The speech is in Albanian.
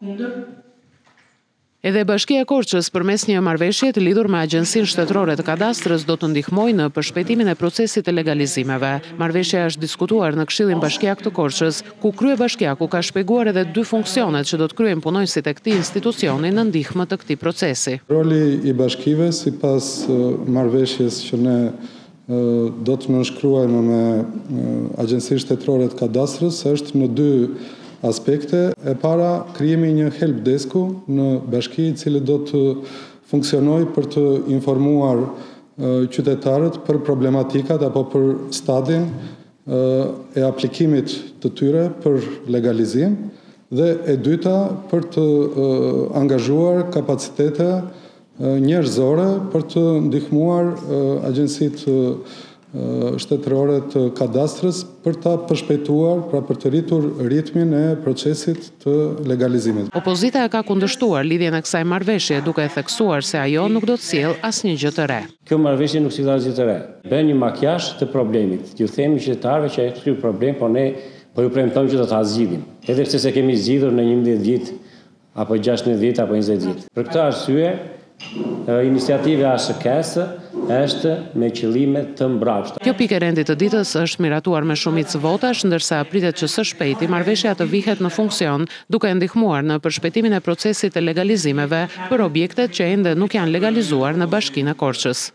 Kundër. Edhe Bashkia e Korçës përmes një marrëveshje të lidhur me Agjencinë Shtetërore të Kadastrës do të ndihmojë në përshpejtimin e procesit të legalizimeve. Marrëveshja është diskutuar në Këshillin Bashkiak të Korçës, ku kryebashkiaku ka shpjeguar edhe dy funksionet që do të kryejnë punonjësit e këtij institucioni në ndihmë të këtij procesi. Roli i bashkive sipas marrëveshjes që ne do të nënshkruajmë me Agjencinë Shtetërore të Kadastrës është në dy aspekte. E para, krijimi një helpdesku në bashki i cili do të funksionojë për të informuar qytetarët për problematikat apo për stadin e aplikimit të tyre për legalizim, dhe e dyta për të angazhuar kapacitete njerëzore për të ndihmuar agjencitë shtetërore të kadastrës për ta përshpejtuar, pra për të rritur ritmin e procesit të legalizimit. Opozita ka kundërshtuar lidhjen e kësaj marrëveshje, duke theksuar se ajo nuk do të sjellë asnjë gjë të re. Kjo marrëveshje nuk sjell asgjë të re. Bën një makjazh të problemit. Ju themi qytetarëve që ky problem po ju premtojmë që do ta zgjidhim. Edhe pse se kemi zgjidhur në 11 vjet apo 16 vjet apo 20 vjet. Për këtë arsye, iniciativa ASHK-s është me qëllime të mbrapshta. Kjo pikë e rendit të ditës është miratuar me shumicë votash, ndërsa pritet që së shpejti marrëveshja të vihet në funksion, duke ndihmuar në përshpejtimin e procesit të legalizimeve për objektet që ende nuk janë legalizuar në Bashkinë e Korçës.